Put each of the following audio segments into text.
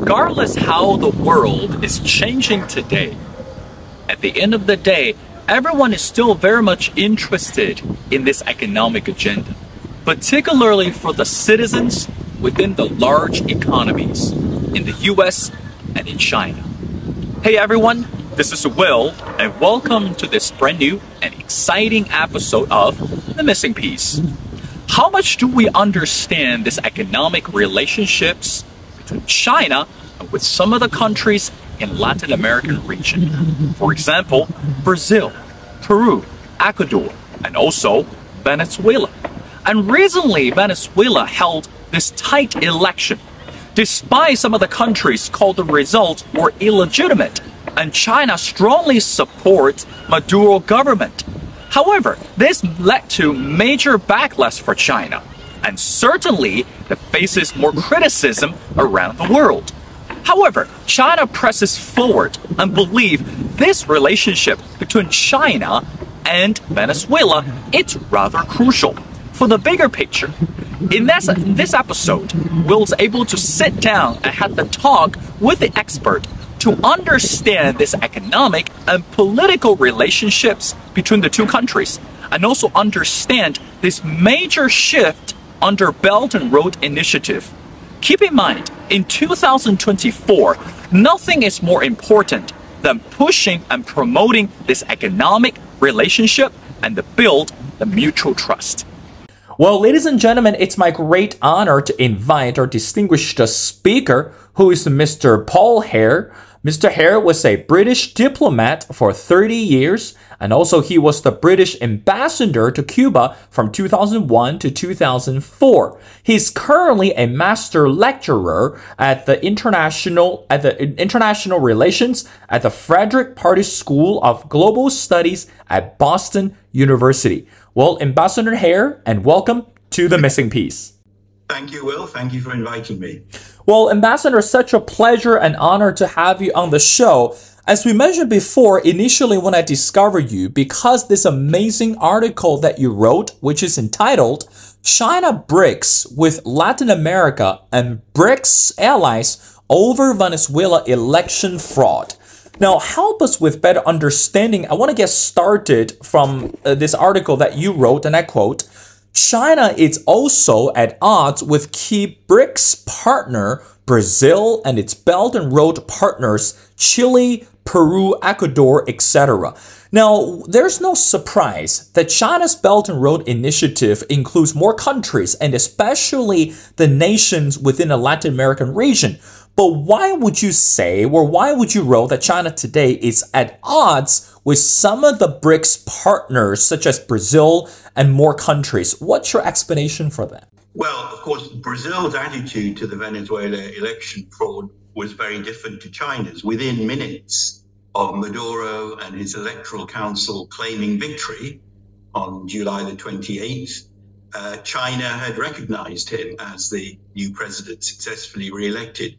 regardless how the world is changing today, at the end of the day, everyone is still very much interested in this economic agenda, particularly for the citizens within the large economies in the US and in China. Hey everyone, this is Will, and welcome to this brand new and exciting episode of The Missing Piece. How much do we understand this economic relationships between China and with some of the countries in Latin American region? For example, Brazil, Peru, Ecuador, and also Venezuela. And recently, Venezuela held this tight election, despite some of the countries called the results were illegitimate, and China strongly supports Maduro government. However, this led to major backlash for China, and certainly it faces more criticism around the world. However, China presses forward and believes this relationship between China and Venezuela is rather crucial for the bigger picture. In this episode, Will's able to sit down and have the talk with the expert to understand this economic and political relationships between the two countries, and also understand this major shift under Belt and Road Initiative. Keep in mind, in 2024, nothing is more important than pushing and promoting this economic relationship and to build the mutual trust. Well, ladies and gentlemen, it's my great honor to invite our distinguished speaker, who is Mr. Paul Hare. Mr. Hare was a British diplomat for 30 years, and also he was the British ambassador to Cuba from 2001 to 2004. He's currently a master lecturer at the international relations at the Frederick Pardee School of Global Studies at Boston University. Well, Ambassador Hare, and welcome to The Missing Piece. Thank you, Will. Thank you for inviting me. Well, Ambassador, such a pleasure and honor to have you on the show. As we mentioned before, initially when I discovered you, because this amazing article that you wrote, which is entitled, China BRICS with Latin America and BRICS allies over Venezuela election fraud. Now, help us with better understanding. I want to get started from this article that you wrote, and I quote, China is also at odds with key BRICS partner Brazil and its Belt and Road partners Chile, Peru, Ecuador, etc. Now, there's no surprise that China's Belt and Road Initiative includes more countries and especially the nations within the Latin American region. But why would you say, or why would you write that China today is at odds with some of the BRICS partners, such as Brazil and more countries? What's your explanation for that? Well, of course, Brazil's attitude to the Venezuela election fraud was very different to China's. Within minutes of Maduro and his electoral council claiming victory on July the 28th, China had recognized him as the new president successfully re-elected.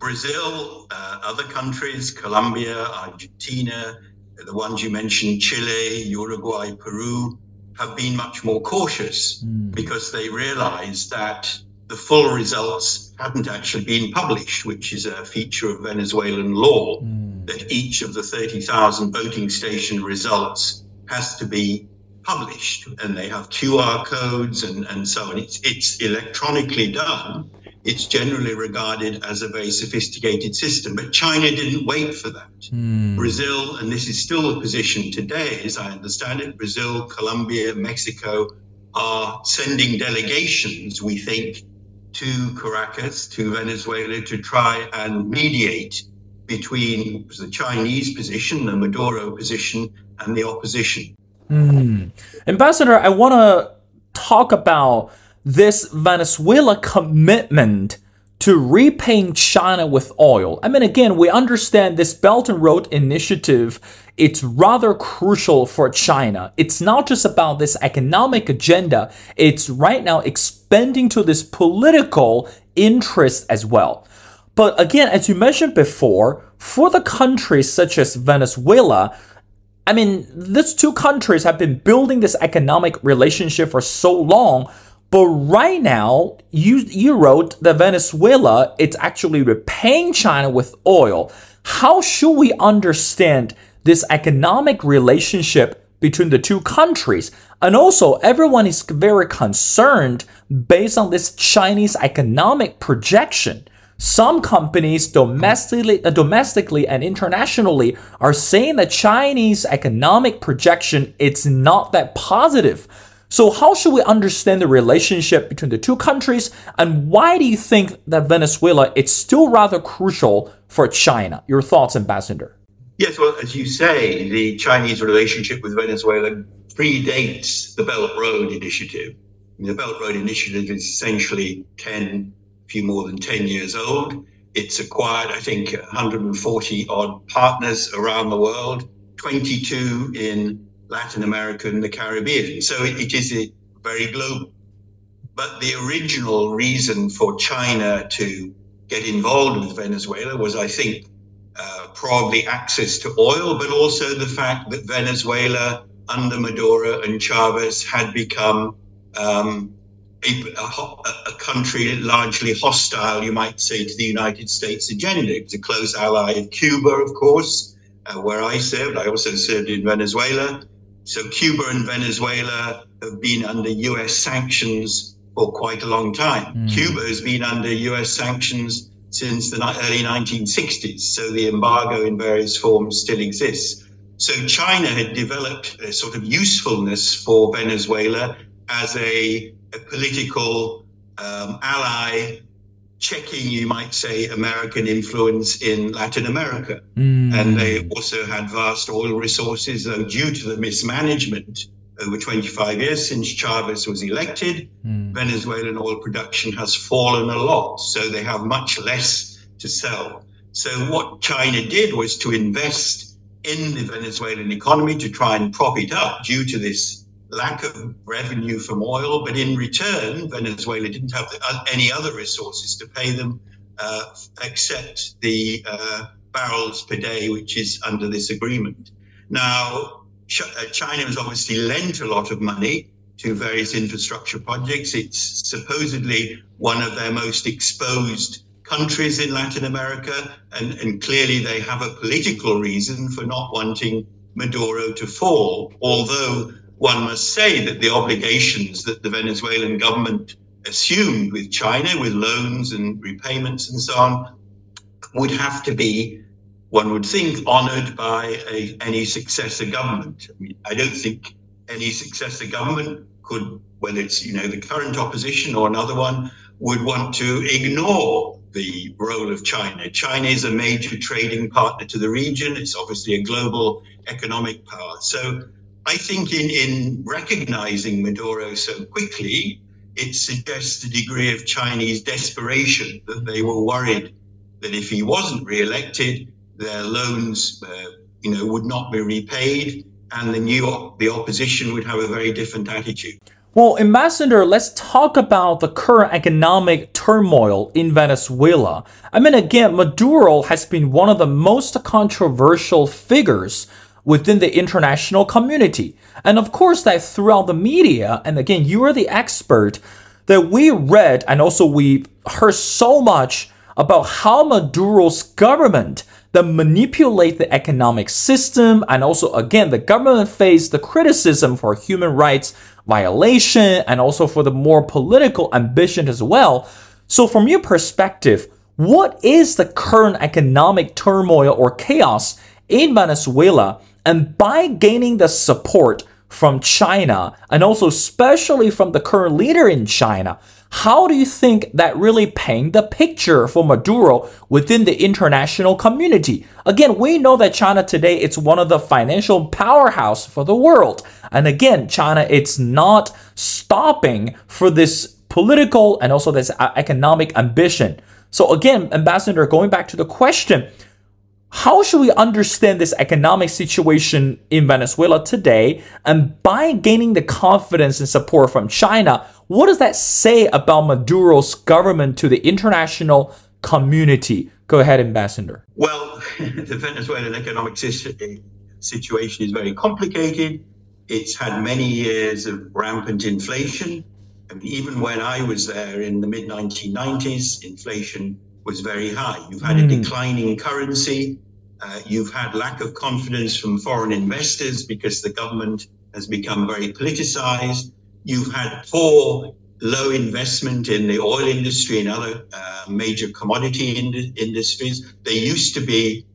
Brazil, other countries, Colombia, Argentina, the ones you mentioned, Chile, Uruguay, Peru, have been much more cautious because they realized that the full results hadn't actually been published, which is a feature of Venezuelan law, that each of the 30,000 voting station results has to be published, and they have QR codes and so on. It's electronically done. It's generally regarded as a very sophisticated system, but China didn't wait for that. Brazil, and this is still the position today, as I understand it, Brazil, Colombia, Mexico are sending delegations, we think, to Caracas, to Venezuela, to try and mediate between the Chinese position, the Maduro position, and the opposition. Ambassador, I want to talk about this Venezuela commitment to repaying China with oil. I mean, again, we understand this Belt and Road Initiative, it's rather crucial for China. It's not just about this economic agenda, it's right now expanding to this political interest as well. But again, as you mentioned before, for the countries such as Venezuela, I mean, these two countries have been building this economic relationship for so long, But right now, you wrote that Venezuela, it's actually repaying China with oil. How should we understand this economic relationship between the two countries? And also, everyone is very concerned based on this Chinese economic projection. Some companies domestically and internationally are saying that Chinese economic projection is not that positive. So how should we understand the relationship between the two countries, and why do you think that Venezuela is still rather crucial for China? Your thoughts, Ambassador? Yes, well, as you say, the Chinese relationship with Venezuela predates the Belt Road Initiative. The Belt Road Initiative is essentially a few more than 10 years old. It's acquired, I think, 140 odd partners around the world, 22 in Latin America and the Caribbean. So it is very global. But the original reason for China to get involved with Venezuela was, I think, probably access to oil, but also the fact that Venezuela under Maduro and Chavez had become a country largely hostile, you might say, to the United States agenda. It was a close ally of Cuba, of course, where I served. I also served in Venezuela. So Cuba and Venezuela have been under U.S. sanctions for quite a long time. Cuba has been under U.S. sanctions since the early 1960s. So the embargo in various forms still exists. So China had developed a sort of usefulness for Venezuela as a political ally, checking, you might say, American influence in Latin America. And they also had vast oil resources, though due to the mismanagement over 25 years since Chavez was elected, Venezuelan oil production has fallen a lot. So they have much less to sell. So what China did was to invest in the Venezuelan economy to try and prop it up due to this lack of revenue from oil. But in return, Venezuela didn't have any other resources to pay them except the barrels per day, which is under this agreement. Now, China has obviously lent a lot of money to various infrastructure projects. It's supposedly one of their most exposed countries in Latin America, and clearly they have a political reason for not wanting Maduro to fall, although one must say that the obligations that the Venezuelan government assumed with China, with loans and repayments and so on, would have to be, one would think, honored by any successor government. I mean, I don't think any successor government could, whether it's, the current opposition or another one, would want to ignore the role of China. China is a major trading partner to the region. It's obviously a global economic power. So I think in recognizing Maduro so quickly, it suggests a degree of Chinese desperation, that they were worried that if he wasn't re-elected, their loans, would not be repaid, and the opposition would have a very different attitude. Well, Ambassador, let's talk about the current economic turmoil in Venezuela. I mean, again, Maduro has been one of the most controversial figures within the international community. And of course, that throughout the media, and again, you are the expert, that we read and also we heard so much about how Maduro's government that manipulate the economic system, and also, again, the government faced the criticism for human rights violation and also for the more political ambition as well. So from your perspective, what is the current economic turmoil or chaos in Venezuela? And by gaining the support from China, and also especially from the current leader in China, how do you think that really paint the picture for Maduro within the international community? Again, we know that China today is one of the financial powerhouse for the world. And again, China, it's not stopping for this political and also this economic ambition. So again, Ambassador, going back to the question, how should we understand this economic situation in Venezuela today? And by gaining the confidence and support from China, what does that say about Maduro's government to the international community? Go ahead, Ambassador. Well, the Venezuelan economic situation is very complicated. It's had many years of rampant inflation. I mean, even when I was there in the mid-1990s, inflation was very high. You've had a declining currency. You've had lack of confidence from foreign investors because the government has become very politicized. You've had poor, low investment in the oil industry and other major commodity industries. They used to be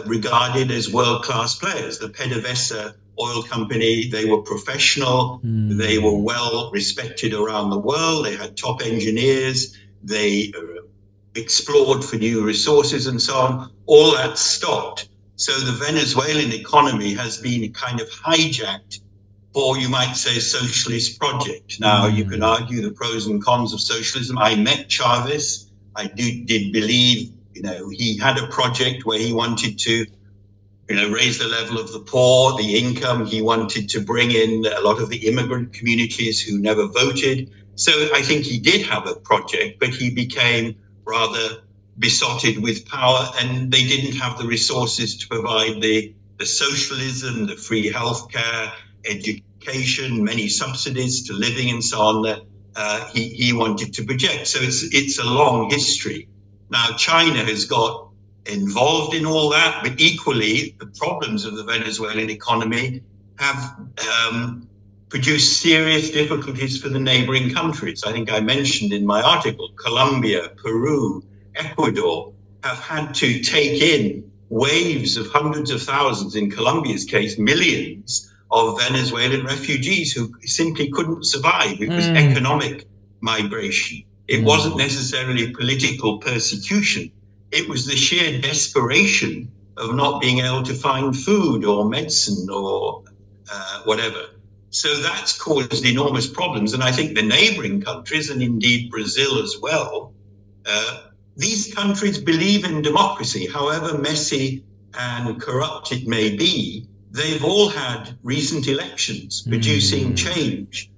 regarded as world-class players. The PDVSA oil company, they were professional. They were well respected around the world. They had top engineers. They explored for new resources and so on. All that stopped. So the Venezuelan economy has been kind of hijacked for, you might say, socialist project. Now, you can argue the pros and cons of socialism. I met Chavez. I did believe, he had a project where he wanted to, raise the level of the poor, the income. He wanted to bring in a lot of the immigrant communities who never voted. So I think he did have a project, but he became rather besotted with power, and they didn't have the resources to provide the socialism, the free healthcare, education, many subsidies to living and so on that he wanted to project. So it's a long history. Now, China has got involved in all that, but equally, the problems of the Venezuelan economy have produced serious difficulties for the neighboring countries. I think I mentioned in my article, Colombia, Peru, Ecuador have had to take in waves of hundreds of thousands, in Colombia's case, millions of Venezuelan refugees who simply couldn't survive. It was economic migration. It wasn't necessarily political persecution. It was the sheer desperation of not being able to find food or medicine or whatever. So that's caused enormous problems. And I think the neighboring countries, and indeed Brazil as well, these countries believe in democracy, however messy and corrupt it may be. They've all had recent elections producing change.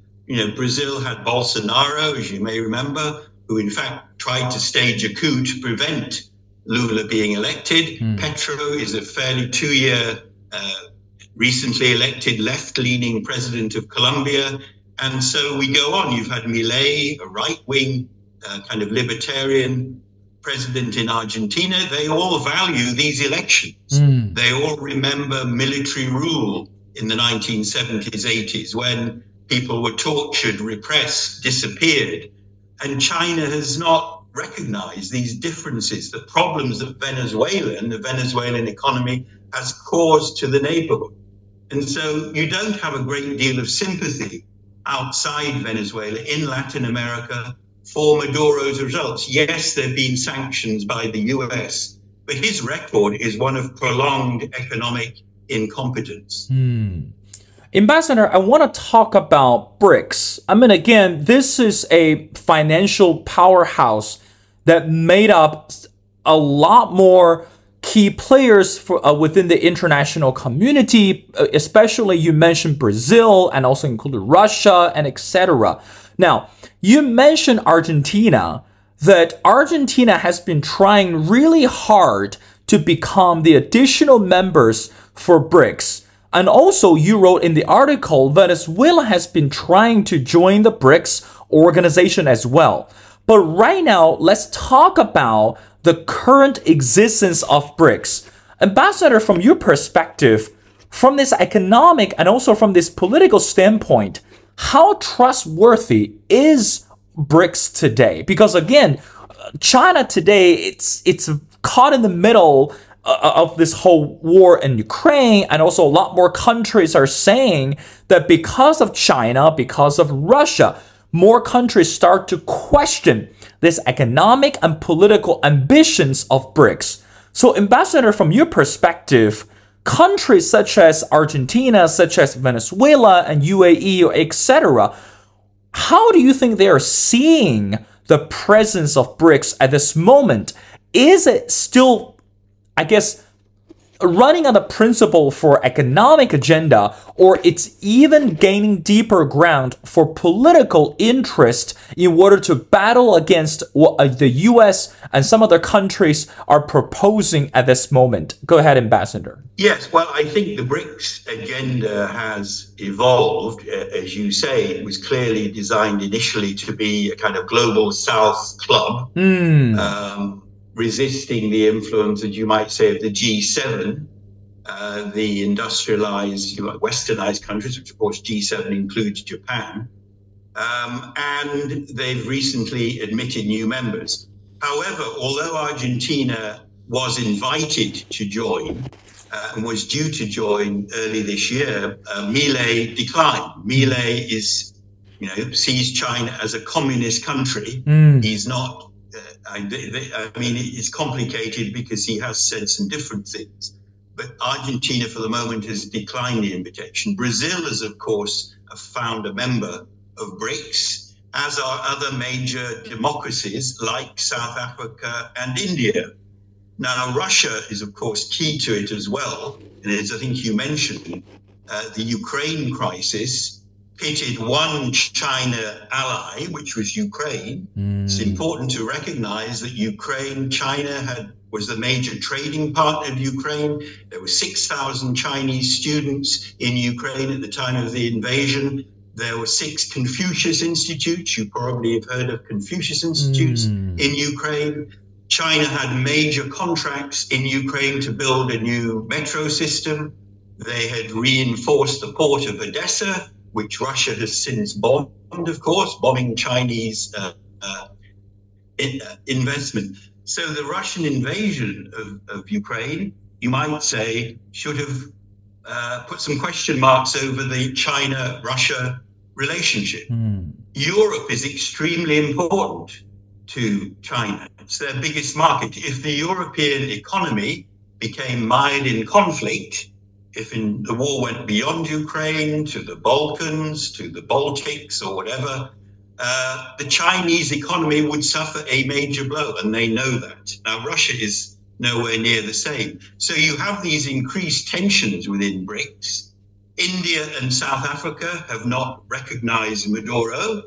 Brazil had Bolsonaro, as you may remember, who in fact tried to stage a coup to prevent Lula being elected. Petro is a fairly 2-year, recently elected left-leaning president of Colombia. And so we go on. You've had Milei, a right-wing kind of libertarian president in Argentina. They all value these elections. They all remember military rule in the 1970s, 80s, when people were tortured, repressed, disappeared. And China has not recognized these differences, the problems that Venezuela and the Venezuelan economy has caused to the neighborhood. And so you don't have a great deal of sympathy outside Venezuela, in Latin America, for Maduro's results. Yes, there have been sanctions by the US, but his record is one of prolonged economic incompetence. Ambassador, I want to talk about BRICS. I mean, again, this is a financial powerhouse that made up a lot more key players within the international community, especially you mentioned Brazil and also included Russia and etc. Now, you mentioned Argentina, that Argentina has been trying really hard to become the additional members for BRICS. And also, you wrote in the article, Venezuela has been trying to join the BRICS organization as well. But right now, let's talk about the current existence of BRICS. Ambassador, from your perspective, from this economic and also from this political standpoint, how trustworthy is BRICS today? Because again, China today, it's caught in the middle of this whole war in Ukraine, and also a lot more countries are saying that because of China, because of Russia, more countries start to question this economic and political ambitions of BRICS. So, Ambassador, from your perspective, countries such as Argentina, such as Venezuela and UAE, etc., how do you think they are seeing the presence of BRICS at this moment? Is it still, I guess, running on the principle for economic agenda, or it's even gaining deeper ground for political interest in order to battle against what the US and some other countries are proposing at this moment? Go ahead, Ambassador. Yes, well, I think the BRICS agenda has evolved. As you say, it was clearly designed initially to be a kind of global South club, resisting the influence, as you might say, of the G7, the industrialized, westernized countries, which of course G7 includes Japan. And they've recently admitted new members. However, although Argentina was invited to join and was due to join early this year, Milei declined. Milei sees China as a communist country. He's not. I mean, it's complicated because he has said some different things. But Argentina, for the moment, has declined the invitation. Brazil is, of course, a founder member of BRICS, as are other major democracies like South Africa and India. Now, Russia is, of course, key to it as well. And as I think you mentioned, the Ukraine crisis pitted one China ally, which was Ukraine. It's important to recognize that China was the major trading partner of Ukraine. There were 6,000 Chinese students in Ukraine at the time of the invasion. There were 6 Confucius Institutes. You probably have heard of Confucius Institutes in Ukraine. China had major contracts in Ukraine to build a new metro system. They had reinforced the port of Odessa, which Russia has since bombed, of course, bombing Chinese investment. So the Russian invasion of Ukraine, you might say, should have put some question marks over the China-Russia relationship. Europe is extremely important to China. It's their biggest market. If the European economy became mired in conflict, if the war went beyond Ukraine to the Balkans, to the Baltics or whatever, the Chinese economy would suffer a major blow, and they know that. Now, Russia is nowhere near the same. So you have these increased tensions within BRICS. India and South Africa have not recognized Maduro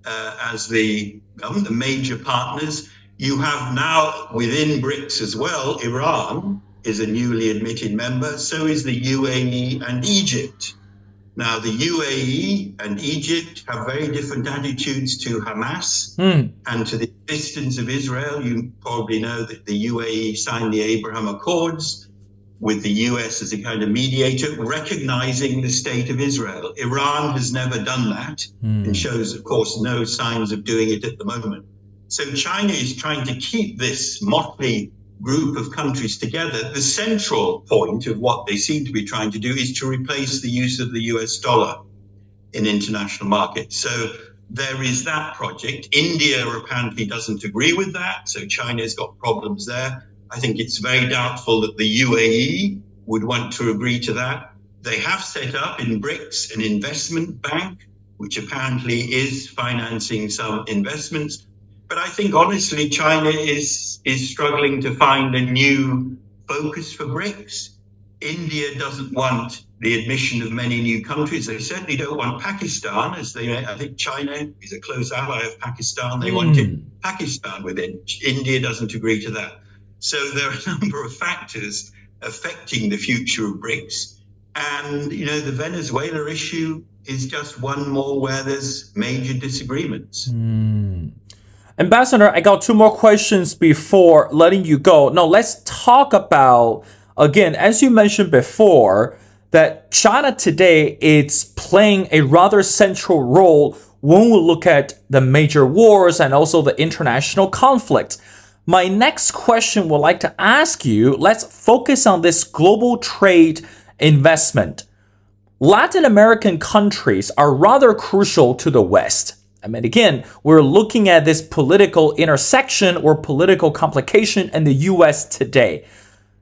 as the major partners. You have now within BRICS as well, Iran is a newly admitted member, so is the UAE and Egypt. Now, the UAE and Egypt have very different attitudes to Hamas and to the existence of Israel. You probably know that the UAE signed the Abraham Accords with the US as a kind of mediator, recognizing the state of Israel. Iran has never done that and shows, of course, no signs of doing it at the moment. So China is trying to keep this motley group of countries together. The central point of what they seem to be trying to do is to replace the use of the US dollar in international markets. So there is that project. India apparently doesn't agree with that, so China's got problems there. I think it's very doubtful that the UAE would want to agree to that. They have set up in BRICS an investment bank, which apparently is financing some investments. But I think, honestly, China is struggling to find a new focus for BRICS. India doesn't want the admission of many new countries. They certainly don't want Pakistan, I think China is a close ally of Pakistan. They wanted Pakistan within. India doesn't agree to that. So there are a number of factors affecting the future of BRICS. And, the Venezuela issue is just one more where there's major disagreements. Ambassador, I got 2 more questions before letting you go. Now, let's talk about, again, as you mentioned before, that China today is playing a rather central role when we look at the major wars and also the international conflict. My next question would like to ask you, let's focus on this global trade investment. Latin American countries are rather crucial to the West. I mean, again, we're looking at this political intersection or political complication in the US today.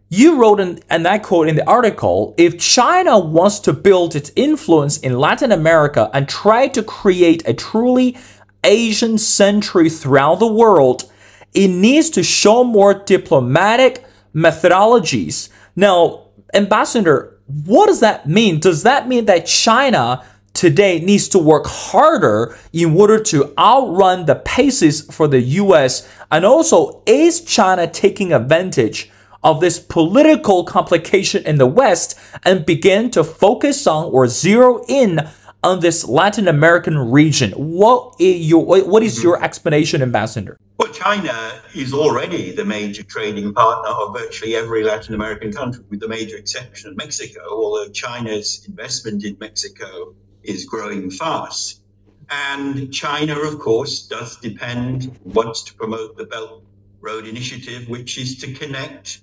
You wrote, and I quote in the article, if China wants to build its influence in Latin America and try to create a truly Asian century throughout the world, it needs to show more diplomatic methodologies. Now, Ambassador, what does that mean? Does that mean that China today needs to work harder in order to outrun the paces for the US? And also, is China taking advantage of this political complication in the West and begin to focus on or zero in on this Latin American region? What is your explanation, Ambassador? Well, China is already the major trading partner of virtually every Latin American country, with the major exception of Mexico, although China's investment in Mexico is growing fast. And China, of course, wants to promote the Belt Road Initiative, which is to connect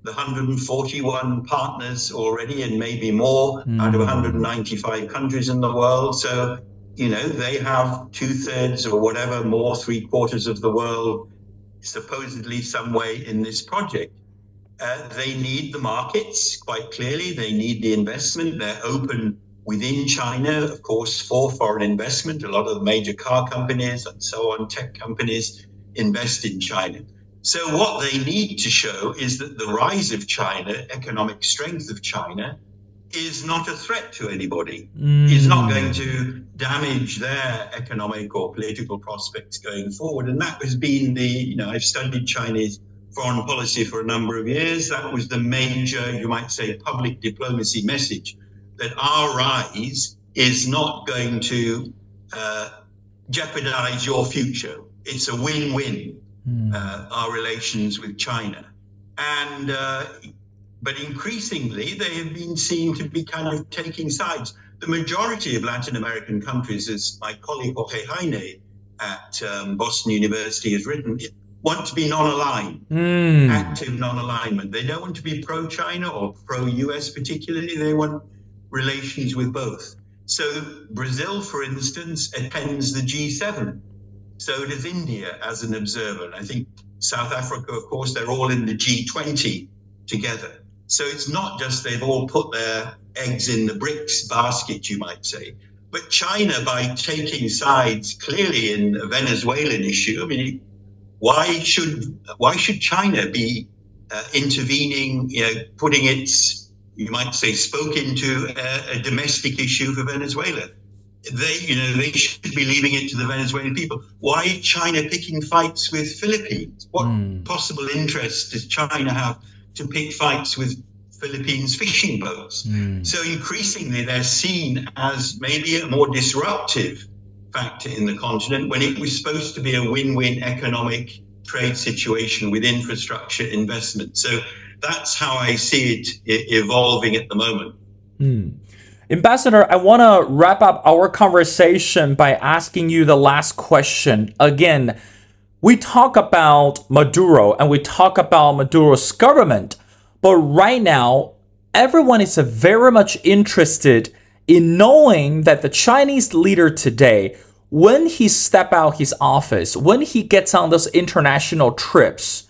the 141 partners already, and maybe more, out of 195 countries in the world. So, they have 2/3 or whatever, more, 3/4 of the world, supposedly some way in this project. They need the markets, quite clearly. They need the investment. They're open within China, of course, for foreign investment. A lot of the major car companies and so on, tech companies, invest in China. So what they need to show is that the rise of China, economic strength of China, is not a threat to anybody. Is not going to damage their economic or political prospects going forward. And that has been I've studied Chinese foreign policy for a number of years. That was the major, you might say, public diplomacy message, that our rise is not going to jeopardize your future. It's a win-win, our relations with China. And but increasingly, they have been seen to be kind of taking sides. The majority of Latin American countries, as my colleague Jorge Heine at Boston University has written, want to be non-aligned, active non-alignment. They don't want to be pro-China or pro-US particularly. They want relations with both. So Brazil, for instance, attends the G7. So does India as an observer. And I think South Africa, of course, they're all in the G20 together. So it's not just they've all put their eggs in the BRICS basket, you might say. But China, by taking sides clearly in the Venezuelan issue, I mean, why should China be intervening, putting its, you might say, spoke into a domestic issue for Venezuela? They should be leaving it to the Venezuelan people. Why China picking fights with Philippines? What possible interest does China have to pick fights with Philippines fishing boats? So increasingly they're seen as maybe a more disruptive factor in the continent, when it was supposed to be a win-win economic trade situation with infrastructure investment. So that's how I see it evolving at the moment. Ambassador, I want to wrap up our conversation by asking you the last question. Again, we talk about Maduro and we talk about Maduro's government, but right now, everyone is very much interested in knowing that the Chinese leader today, when he steps out his office, when he gets on those international trips,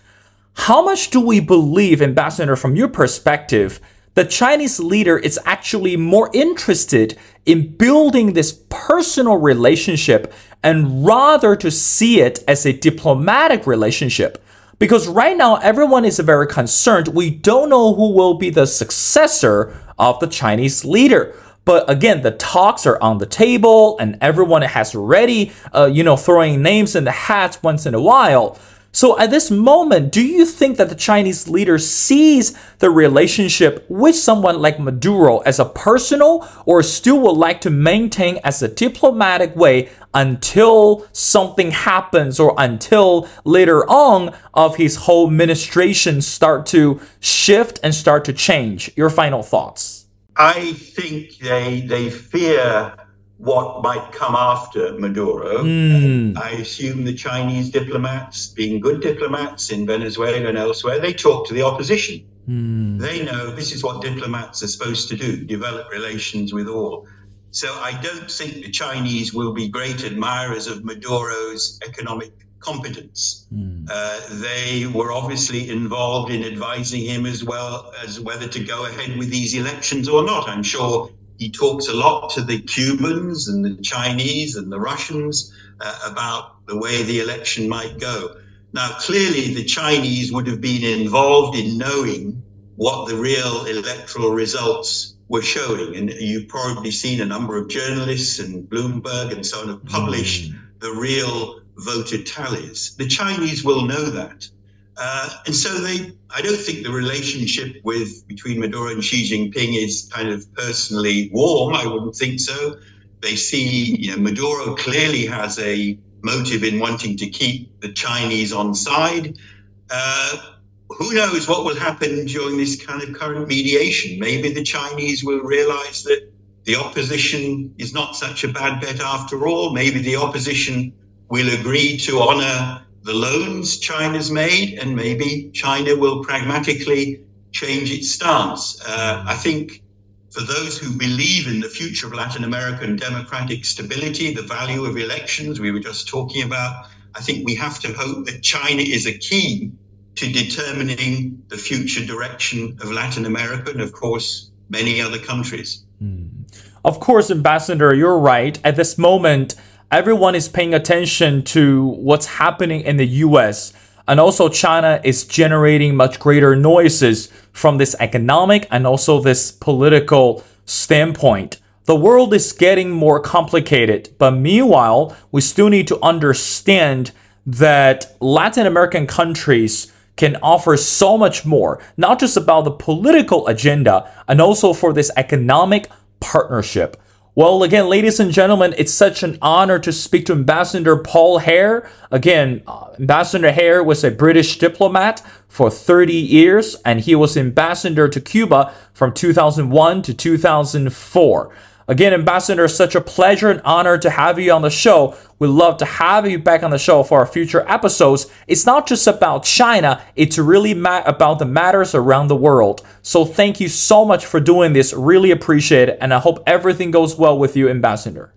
how much do we believe, Ambassador, from your perspective, the Chinese leader is actually more interested in building this personal relationship and rather to see it as a diplomatic relationship? Because right now, everyone is very concerned. We don't know who will be the successor of the Chinese leader. But again, the talks are on the table and everyone has already, throwing names in the hat once in a while. So at this moment, do you think that the Chinese leader sees the relationship with someone like Maduro as a personal, or still would like to maintain as a diplomatic way until something happens or until later on of his whole administration start to shift and start to change? Your final thoughts. I think they fear what might come after Maduro. I assume the Chinese diplomats, being good diplomats in Venezuela and elsewhere, they talk to the opposition. They know this is what diplomats are supposed to do, develop relations with all. So I don't think the Chinese will be great admirers of Maduro's economic competence. They were obviously involved in advising him as well as whether to go ahead with these elections or not. I'm sure he talks a lot to the Cubans and the Chinese and the Russians about the way the election might go. Now, clearly, the Chinese would have been involved in knowing what the real electoral results were showing. And you've probably seen a number of journalists and Bloomberg and so on have published the real voter tallies. The Chinese will know that. And so I don't think the relationship between Maduro and Xi Jinping is kind of personally warm. I wouldn't think so. They see, Maduro clearly has a motive in wanting to keep the Chinese on side. Who knows what will happen during this kind of current mediation? Maybe the Chinese will realize that the opposition is not such a bad bet after all. Maybe the opposition will agree to honor the loans China's made, and maybe China will pragmatically change its stance. I think for those who believe in the future of Latin American democratic stability, the value of elections we were just talking about, I think we have to hope that China is a key to determining the future direction of Latin America and, of course, many other countries. Of course, Ambassador, you're right. At this moment, everyone is paying attention to what's happening in the US. And also China is generating much greater noises from this economic and also this political standpoint. The world is getting more complicated. But meanwhile, we still need to understand that Latin American countries can offer so much more, not just about the political agenda, and also for this economic partnership. Well, again, ladies and gentlemen, it's such an honor to speak to Ambassador Paul Hare. Again, Ambassador Hare was a British diplomat for 30 years, and he was ambassador to Cuba from 2001 to 2004. Again, Ambassador, such a pleasure and honor to have you on the show. We'd love to have you back on the show for our future episodes. It's not just about China, it's really about the matters around the world. So thank you so much for doing this. Really appreciate it, and I hope everything goes well with you, Ambassador.